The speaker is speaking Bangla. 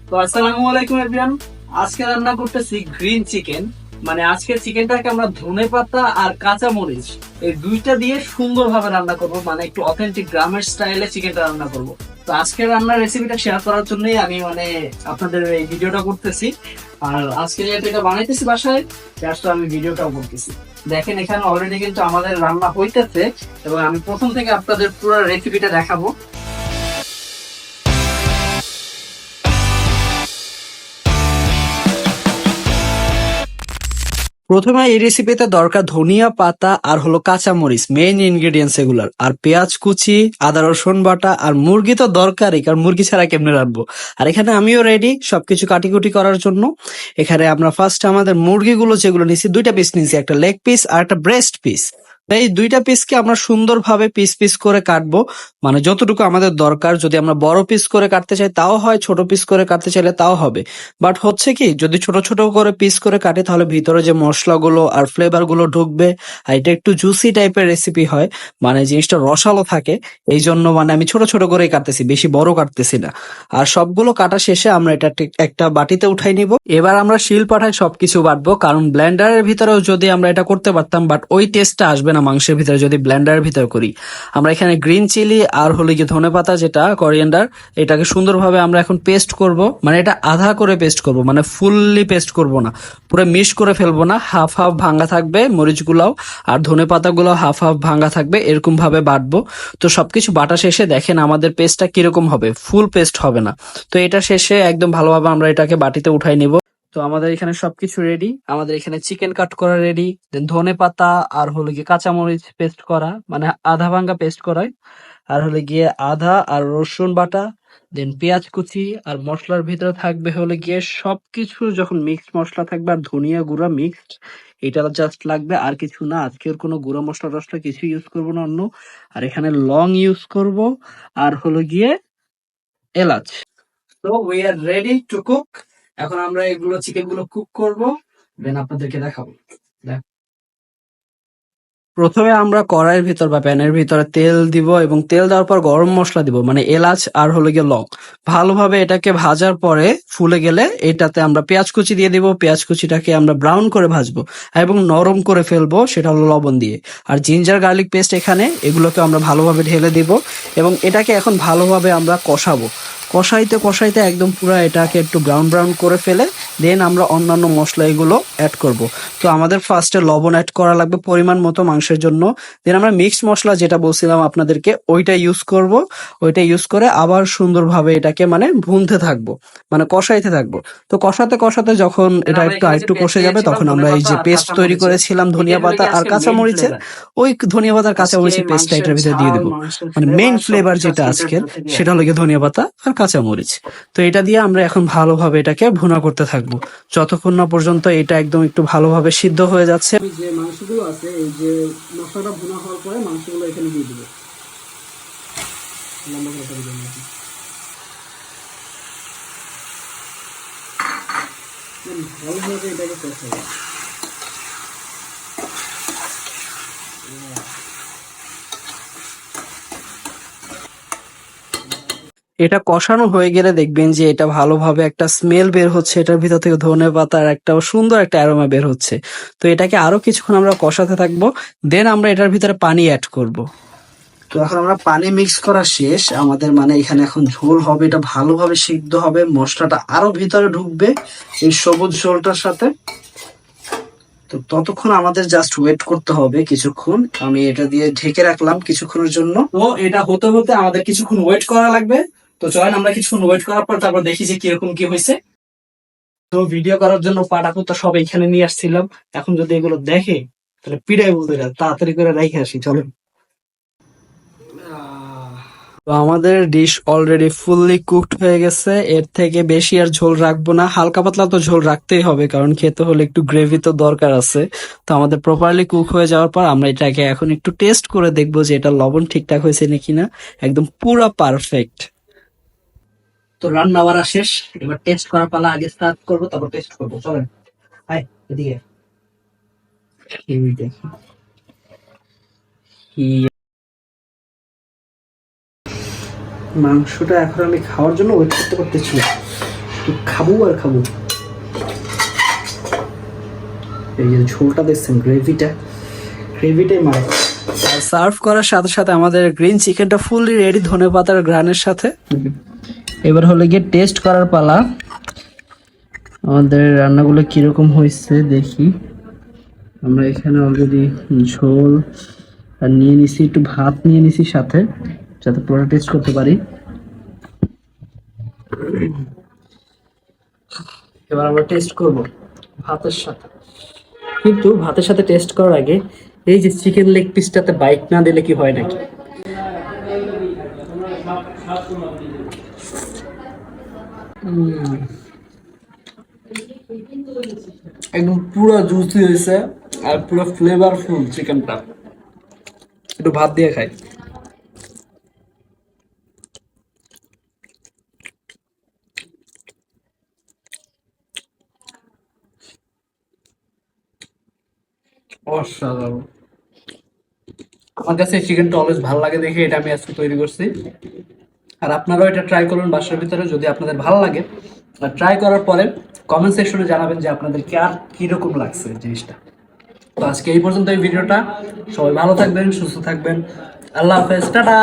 তো আসসালামু আলাইকুম এভরিওয়ান। আজকে রান্না করতেছি গ্রিন চিকেন। মানে আজকে চিকেনটাকে আমরা ধনেপাতা আর কাঁচা মরিচ এই দুইটা দিয়ে সুন্দরভাবে রান্না করব, মানে একটু অথেন্টিক গ্রামের স্টাইলে চিকেনটা রান্না করব। তো আজকের রান্নার রেসিপিটা শেয়ার করার জন্যই আমি আপনাদের এই ভিডিওটা করতেছি। আর আজকে যেহেতু এটা বানাইতেছি বাসায়, জাস্ট আমি ভিডিওটাও করতেছি। দেখেন এখানে অলরেডি কিন্তু আমাদের রান্না হইতেছে এবং আমি প্রথম থেকে আপনাদের পুরো রেসিপিটা দেখাবো। প্রথমে এই রেসিপিতে দরকার ধনিয়া পাতা আর হলো কাঁচা মরিচ, মেইন ইনগ্রেডিয়েন্টস এগুলার, আর পেঁয়াজ কুচি, আদা রসুন বাটা, আর মুরগি তো দরকারই, কারণ মুরগি ছাড়া কেমনে রাখবো। আর এখানে আমিও রেডি সবকিছু কাটিকুটি করার জন্য। এখানে আমরা ফার্স্ট আমাদের মুরগিগুলো যেগুলো নিছি, দুইটা পিস নিছি, একটা লেগ পিস আর একটা ব্রেস্ট পিস। এই দুইটা পিসকে আমরা সুন্দরভাবে পিস পিস করে কাটবো, মানে যতটুকু আমাদের দরকার। যদি আমরা বড় পিস করে কাটতে চাই তাও হয়, ছোট পিস করে কাটতে চাইলে তাও হবে। বাট হচ্ছে কি, যদি ছোট ছোট করে পিস করে কাটে তাহলে ভিতরে যে মশলাগুলো আর ফ্লেভার গুলো ঢুকবে, আর এটা একটু জুসি টাইপের রেসিপি হয়, মানে জিনিসটা রসালো থাকে। এই জন্য মানে আমি ছোট ছোট করে কাটতেছি, বেশি বড় কাটতেছি না। আর সবগুলো কাটা শেষে আমরা এটা একটা বাটিতে উঠাই নিব। এবার আমরা শিল পাঠায় সবকিছু বাটবো, কারণ ব্লেন্ডারের ভিতরেও যদি আমরা এটা করতে পারতাম, বাট ওই টেস্টটা আসবে না মাংসের ভিতরে যদি ব্লেন্ডারের ভিতরে করি। আমরা এখানে গ্রিন চিলি আর হলো গিয়ে ধনেপাতা, যেটা কোরিয়ান্ডার, এটাকে সুন্দরভাবে আমরা এখন পেস্ট করব। মানে এটা আধা করে পেস্ট করব, মানে ফুললি পেস্ট করব না, পুরো মিক্স করে ফেলবো না। হাফ হাফ ভাঙা থাকবে মরিচগুলাও, আর ধনেপাতাগুলো হাফ হাফ ভাঙা থাকবে, এরকম ভাবে বাটবো। তো সবকিছু বাটা শেষে দেখেন আমাদের পেস্টটা কিরকম হবে, ফুল পেস্ট হবে না। তো এটা শেষে একদম ভালোভাবে আমরা এটাকে বাটিতে উঠাই নিব। তো আমাদের এখানে সবকিছু রেডি, আমাদের এখানে চিকেন কাট করা রেডি, দেন ধনে পাতা আর হলো গিয়ে কাঁচামরিচ পেস্ট করা, মানে আধা ভাঙ্গা পেস্ট করা, আর হলে গিয়ে আদা আর রসুন বাটা, দেন পেঁয়াজ কুচি, আর মশলার ভিতরে থাকবে হলে গিয়ে সবকিছু যখন মিক্সড মশলা থাকবে আর ধনিয়া গুঁড়া মিক্সড, এটা জাস্ট লাগবে, আর কিছু না। আজকের কোনো গুঁড়া মশলা টসলা কিছু ইউজ করবো না অন্য। আর এখানে লং ইউজ করব, আর হলো গিয়ে এলাচ। তো we are ready to cook. এখন আমরা এগুলো চিকেন গুলো কুক করব, দেন আপনাদেরকে দেখাবো। প্রথমে আমরা কড়াইয়ের ভিতর বা প্যানের ভিতরে তেল দিব, এবং তেল দেওয়ার পর গরম মশলা দিব, মানে এলাচ আর হলো গিয়ে লং। ভালোভাবে এটাকে ভাজার পরে ফুলে গেলে এটাতে আমরা পেঁয়াজ কুচি দিয়ে দিব। পেঁয়াজ কুচিটাকে আমরা ব্রাউন করে ভাজবো এবং নরম করে ফেলবো, সেটা হলো লবণ দিয়ে। আর জিঞ্জার গার্লিক পেস্ট এখানে, এগুলোকে আমরা ভালোভাবে ঢেলে দিব, এবং এটাকে এখন ভালোভাবে আমরা কষাবো। কষাইতে কষাইতে একদম পুরো এটাকে একটু ব্রাউন ব্রাউন করে ফেলে দেন আমরা অন্যান্য মশলা এগুলো অ্যাড করব। তো আমাদের ফার্স্টে লবণ অ্যাড করা লাগবে পরিমাণ মতো মাংসের জন্য। দেন আমরা মিক্সড মশলা যেটা বলছিলাম আপনাদেরকে, ওইটা ইউজ করব। ওইটা ইউজ করে আবার সুন্দরভাবে এটাকে মানে ভুনতে থাকবো, মানে কষাইতে থাকবো। তো কষাতে কষাতে যখন এটা একটু আরেকটু কষে যাবে, তখন আমরা এই যে পেস্ট তৈরি করেছিলাম ধনিয়া পাতা আর কাঁচামরিচের, ওই ধনিয়া পাতা আর কাঁচামরিচের পেস্টটা এটার ভিতরে দিয়ে দিব। মানে মেইন ফ্লেভার যেটা আজকের, সেটা হলো গিয়ে ধনিয়া পাতা আর কাঁচামরিচ। তো এটা দিয়ে আমরা এখন ভালোভাবে এটাকে ভুনা করতে থাকবো, যতক্ষণ না পর্যন্ত এটা একদম একটু ভালোভাবে সিদ্ধ হয়ে যাচ্ছে। যে মাংসগুলো আছে, এই যে মশলাটা ভুনা হওয়ার পরে মাংসগুলো এখানে দিয়ে দিব। ভালোভাবে এটাকে কষাবো। এটা কষানো হয়ে গেলে দেখবেন যে এটা ভালোভাবে একটা স্মেল বের হচ্ছে, এটার ভিতর থেকে ধনে পাতার একটা সুন্দর একটা অ্যারোমা বের হচ্ছে। তো এটাকে আরো কিছুক্ষণ আমরা কষাতে থাকবো, দেন আমরা এটার ভিতরে পানি অ্যাড করব। তো এখন আমরা পানি মিক্স করা শেষ আমাদের, মানে এখানে এখন ঝোল হবে, এটা ভালোভাবে সিদ্ধ হবে, মশলাটা আরো ভিতরে ঢুকবে এই সবুজ ঝোলটার সাথে। তো ততক্ষণ আমাদের জাস্ট ওয়েট করতে হবে কিছুক্ষণ। আমি এটা দিয়ে ঢেকে রাখলাম কিছুক্ষণের জন্য। তো এটা হতে হতে আমাদের কিছুক্ষণ ওয়েট করা লাগবে। তো চলেন আমরা কিছুক্ষণ ওয়েট করার পর তারপর দেখি যে কিরকম কি হয়েছে। তো ভিডিও করার জন্য পাটাকুটা সব এখানে নিয়ে আসছিলাম, এখন যদি এগুলো দেখে তাহলে পিড়াই বলতে যায়, তাড়াতাড়ি করে রেখে আসি চলেন। তো আমাদের ডিশ অলরেডি ফুললি কুকড হয়ে গেছে, এর থেকে বেশি আর ঝোল রাখবো না। হালকা পাতলা তো ঝোল রাখতেই হবে, কারণ খেতে হলে একটু গ্রেভি তো দরকার আছে। তো আমাদের প্রপারলি কুক হয়ে যাওয়ার পর আমরা এটাকে এখন একটু টেস্ট করে দেখবো যে এটা লবণ ঠিকঠাক হয়েছে নাকি না। একদম পুরা পারফেক্ট। তো রান্না বাড়া শেষ, এবার টেস্ট করার পালা। আগে স্টার্ট করবো, তারপর টেস্ট করবো, চলেন। হাই এদিকে। এই দেখি মাংসটা এখন আমি খাওয়ার জন্য ওয়েট করতে করতেছি। খাবো আর খাবো। এই যে ঝোলটা দেখছেন, গ্রেভিটাই মারে। আর সার্ভ করার সাথে সাথে আমাদের গ্রিন চিকেনটা ফুললি রেডি ধনেপাতার গ্রানের সাথে। এবার হলো গিয়ে টেস্ট করার পালা। আমাদের রান্নাগুলো কিরকম হয়েছে দেখি। আমরা এখানে অলরেডি ঝোল আর নিয়ে নিছি, একটু ভাত নিয়ে নিছি সাথে, যাতে পুরো টেস্ট করতে পারি। এবার আমরা টেস্ট করব ভাতের সাথে। কিন্তু ভাতের সাথে টেস্ট করার আগে এই যে চিকেন লেগ পিসটাতে বাইট না দিলে কি হয় নাকি? একদম পুরো জুসি হয়েছে আর পুরো ফ্লেভারফুল চিকেনটা। একটু ভাত দিয়ে খাই। অসাধারণ। আমার কাছে চিকেনটা অলওয়েজ ভালো লাগে দেখে এটা আমি আজকে তৈরি করছি। আর আপনারাও এটা ট্রাই করুন বাসার ভিতরে, যদি আপনাদের ভালো লাগে। আর ট্রাই করার পরে কমেন্ট সেকশনে জানাবেন যে আপনাদেরকে আর কিরকম লাগছে জিনিসটা। তো আজকে এই পর্যন্ত এই ভিডিওটা। সবাই ভালো থাকবেন, সুস্থ থাকবেন। আল্লাহ হাফেজ, টাটা।